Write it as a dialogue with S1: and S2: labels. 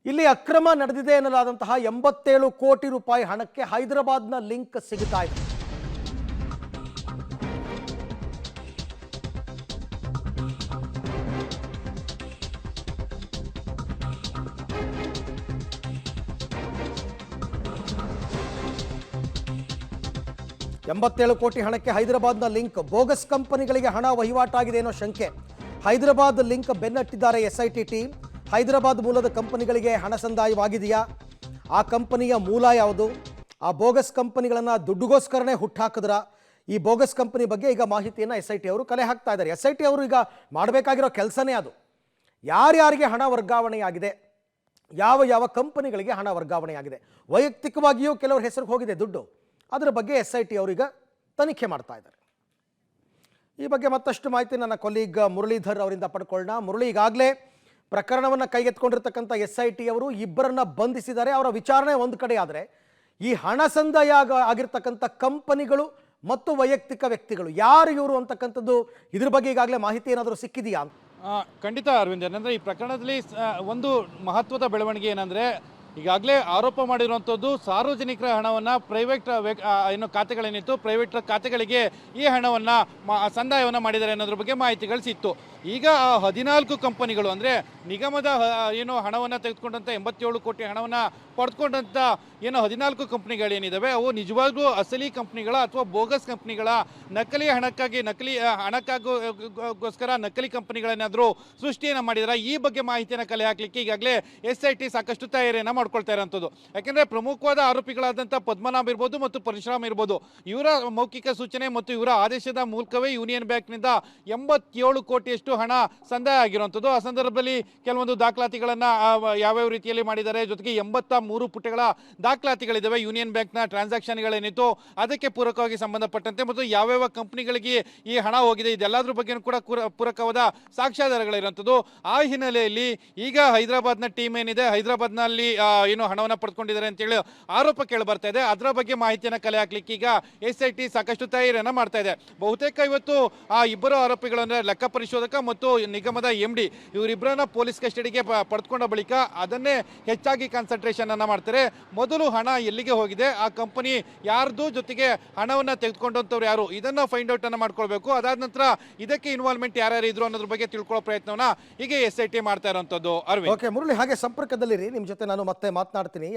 S1: ಇಲ್ಲಿ ಅಕ್ರಮ ನಡೆದಿದೆ ಎನ್ನಲಾದಂತಹ 87 ಕೋಟಿ ರೂಪಾಯಿ ಹಣಕ್ಕೆ ಹೈದರಾಬಾದ್ನ ಲಿಂಕ್ ಸಿಗುತ್ತಾ ಇದೆ. ಎಂಬತ್ತೇಳು ಕೋಟಿ ಹಣಕ್ಕೆ ಹೈದರಾಬಾದ್ನ ಲಿಂಕ್, ಬೋಗಸ್ ಕಂಪನಿಗಳಿಗೆ ಹಣ ವಹಿವಾಟಾಗಿದೆ ಅನ್ನೋ ಶಂಕೆ. ಹೈದರಾಬಾದ್ ಲಿಂಕ್ ಬೆನ್ನಟ್ಟಿದ್ದಾರೆ ಎಸ್ಐಟಿ ಟೀಮ್. ಹೈದರಾಬಾದ್ ಮೂಲದ ಕಂಪನಿಗಳಿಗೆ ಹಣ ಸಂದಾಯವಾಗಿದೆಯಾ, ಆ ಕಂಪನಿಯ ಮೂಲ ಯಾವುದು, ಆ ಬೋಗಸ್ ಕಂಪನಿಗಳನ್ನು ದುಡ್ಡುಗೋಸ್ಕರನೇ ಹುಟ್ಟಾಕಿದ್ರ, ಈ ಬೋಗಸ್ ಕಂಪನಿ ಬಗ್ಗೆ ಈಗ ಮಾಹಿತಿಯನ್ನು ಎಸ್ಐಟಿ ಅವರು ಕಲೆ ಹಾಕ್ತಾ ಇದ್ದಾರೆ. ಎಸ್ಐಟಿ ಅವರು ಈಗ ಮಾಡಬೇಕಾಗಿರೋ ಕೆಲಸನೇ ಅದು. ಯಾರ್ಯಾರಿಗೆ ಹಣ ವರ್ಗಾವಣೆಯಾಗಿದೆ, ಯಾವ ಯಾವ ಕಂಪನಿಗಳಿಗೆ ಹಣ ವರ್ಗಾವಣೆಯಾಗಿದೆ, ವೈಯಕ್ತಿಕವಾಗಿಯೂ ಕೆಲವ್ರ ಹೆಸರಿಗೆ ಹೋಗಿದೆ ದುಡ್ಡು, ಅದರ ಬಗ್ಗೆ ಎಸ್ಐಟಿ ಅವರೀಗ ತನಿಖೆ ಮಾಡ್ತಾ ಇದ್ದಾರೆ. ಈ ಬಗ್ಗೆ ಮತ್ತಷ್ಟು ಮಾಹಿತಿ ನನ್ನ ಕೊಲೀಗ್ ಮುರಳೀಧರ್ ಅವರಿಂದ ಪಡ್ಕೊಳ್ಳೋಣ. ಮುರಳಿ, ಈಗಾಗಲೇ ಪ್ರಕರಣವನ್ನು ಕೈಗೆತ್ಕೊಂಡಿರ್ತಕ್ಕಂಥ ಎಸ್ಐಟಿ ಅವರು ಇಬ್ಬರನ್ನ ಬಂಧಿಸಿದ್ದಾರೆ. ಅವರ ವಿಚಾರಣೆ ಒಂದು ಕಡೆ ಆದರೆ, ಈ ಹಣ ಸಂದಾಯ ಆಗಿರ್ತಕ್ಕಂಥ ಕಂಪನಿಗಳು ಮತ್ತು ವೈಯಕ್ತಿಕ ವ್ಯಕ್ತಿಗಳು ಯಾರು ಇವರು ಅಂತಕ್ಕಂಥದ್ದು, ಇದ್ರ ಬಗ್ಗೆ ಈಗಾಗಲೇ ಮಾಹಿತಿ ಏನಾದರೂ ಸಿಕ್ಕಿದೆಯಾ?
S2: ಖಂಡಿತ ಅರವಿಂದ್, ಏನಂದರೆ ಈ ಪ್ರಕರಣದಲ್ಲಿ ಒಂದು ಮಹತ್ವದ ಬೆಳವಣಿಗೆ ಏನಂದರೆ, ಈಗಾಗಲೇ ಆರೋಪ ಮಾಡಿರುವಂಥದ್ದು ಸಾರ್ವಜನಿಕರ ಹಣವನ್ನು ಪ್ರೈವೇಟ್ ಏನು ಖಾತೆಗಳೇನಿತ್ತು, ಪ್ರೈವೇಟ್ ಖಾತೆಗಳಿಗೆ ಈ ಹಣವನ್ನು ಸಂದಾಯವನ್ನು ಮಾಡಿದ್ದಾರೆ ಅನ್ನೋದ್ರ ಬಗ್ಗೆ ಮಾಹಿತಿಗಳು ಸಿಕ್ತು. ಈಗ 14 ಕಂಪನಿಗಳು, ಅಂದರೆ ನಿಗಮದ ಏನು ಹಣವನ್ನು ತೆಗೆದುಕೊಂಡಂಥ 87 ಕೋಟಿ ಹಣವನ್ನು ಪಡೆದುಕೊಂಡಂಥ ಏನು 14 ಕಂಪ್ನಿಗಳೇನಿದ್ದಾವೆ ಅವು ನಿಜವಾಗ್ಲೂ ಅಸಲಿ ಕಂಪ್ನಿಗಳ ಅಥವಾ ಬೋಗಸ್ ಕಂಪ್ನಿಗಳ, ನಕಲಿ ಹಣಕ್ಕಾಗೋಸ್ಕರ ನಕಲಿ ಕಂಪನಿಗಳೇನಾದರೂ ಸೃಷ್ಟಿಯನ್ನು ಮಾಡಿದ್ದಾರೆ. ಈ ಬಗ್ಗೆ ಮಾಹಿತಿಯನ್ನು ಕಲೆ ಹಾಕಲಿಕ್ಕೆ ಈಗಾಗಲೇ SIT ಸಾಕಷ್ಟು ತಯಾರಿಯನ್ನು ಮಾಡ್ಕೊಳ್ತಾ ಇರೋಂಥದ್ದು. ಯಾಕೆಂದರೆ ಪ್ರಮುಖವಾದ ಆರೋಪಿಗಳಾದಂಥ ಪದ್ಮನಾಭ್ ಇರ್ಬೋದು ಮತ್ತು ಪರಶುರಾಮ್ ಇರ್ಬೋದು, ಇವರ ಮೌಖಿಕ ಸೂಚನೆ ಮತ್ತು ಇವರ ಆದೇಶದ ಮೂಲಕವೇ ಯೂನಿಯನ್ ಬ್ಯಾಂಕ್ನಿಂದ 87 ಕೋಟಿಯಷ್ಟು ಹಣ ಸಂದಾಯ ಆಗಿರುವಂಥದ್ದು. ಆ ಸಂದರ್ಭದಲ್ಲಿ ಕೆಲವೊಂದು ದಾಖಲಾತಿಗಳನ್ನು ಯಾವ್ಯಾವ ರೀತಿಯಲ್ಲಿ ಮಾಡಿದ್ದಾರೆ, ಜೊತೆಗೆ 83 ಪುಟಗಳ ದಾಖಲಾತಿಗಳಿದ್ದಾವೆ ಯೂನಿಯನ್ ಬ್ಯಾಂಕ್ನ ಟ್ರಾನ್ಸಾಕ್ಷನ್ಗಳೇನಿತ್ತು ಅದಕ್ಕೆ ಪೂರಕವಾಗಿ ಸಂಬಂಧಪಟ್ಟಂತೆ, ಮತ್ತು ಯಾವ್ಯಾವ ಕಂಪ್ನಿಗಳಿಗೆ ಈ ಹಣ ಹೋಗಿದೆ ಇದೆಲ್ಲದ್ರ ಬಗ್ಗೆಯೂ ಕೂಡ ಪೂರಕವಾದ ಸಾಕ್ಷ್ಯಾಧಾರಗಳಿರುವಂಥದ್ದು. ಆ ಹಿನ್ನೆಲೆಯಲ್ಲಿ ಈಗ ಹೈದರಾಬಾದ್ನ ಟೀಮ್ ಏನಿದೆ, ಹೈದರಾಬಾದ್ನಲ್ಲಿ ಏನು ಹಣವನ್ನು ಪಡೆದುಕೊಂಡಿದ್ದಾರೆ ಅಂತೇಳಿ ಆರೋಪ ಕೇಳಿ ಬರ್ತಾ ಇದೆ. ಅದರ ಬಗ್ಗೆ ಮಾಹಿತಿಯನ್ನು ಕಲೆ ಹಾಕ್ಲಿಕ್ಕೆ ಈಗ SIT ಸಾಕಷ್ಟು ತಯಾರಿಯನ್ನು ಮಾಡ್ತಾ ಇದೆ. ಬಹುತೇಕ ಇವತ್ತು ಆ ಇಬ್ಬರು ಆರೋಪಿಗಳು, ಅಂದರೆ ಲೆಕ್ಕ ಪರಿಶೋಧಕ ಮತ್ತು ನಿಗಮದ MD, ಇವರಿಬ್ಬರನ್ನ ಪೊಲೀಸ್ ಕಸ್ಟಡಿಗೆ ಪಡೆದುಕೊಂಡ ಬಳಿಕ ಅದನ್ನೇ ಹೆಚ್ಚಾಗಿ ಕಾನ್ಸಂಟ್ರೇಷನ್ ಅನ್ನ ಮಾಡ್ತಾರೆ. ಮೊದಲು ಹಣ ಎಲ್ಲಿಗೆ ಹೋಗಿದೆ, ಆ ಕಂಪನಿ ಯಾರ್ದು, ಜೊತೆಗೆ ಹಣವನ್ನು ತೆಗೆದುಕೊಂಡಂಥವ್ರು ಯಾರು, ಇದನ್ನ ಫೈಂಡ್ ಔಟ್ ಅನ್ನ ಮಾಡ್ಕೊಳ್ಬೇಕು. ಅದಾದ ನಂತರ ಇದಕ್ಕೆ ಇನ್ವಾಲ್ವ್ಮೆಂಟ್ ಯಾರ್ಯಾರು ಇದ್ರು ಅನ್ನೋದ್ರ ಬಗ್ಗೆ ತಿಳ್ಕೊಳ್ಳೋ ಪ್ರಯತ್ನವನ್ನ ಈಗ SIT ಮಾಡ್ತಾ ಇರುವಂತದ್ದು. ಅರವಿಂದ್,
S1: ಓಕೆ ಮುರಳಿ, ಹಾಗೆ ಸಂಪರ್ಕದಲ್ಲಿರಿ, ನಿಮ್ಮ ಜೊತೆ ನಾನು ಮತ್ತೆ ಮಾತನಾಡ್ತೀನಿ.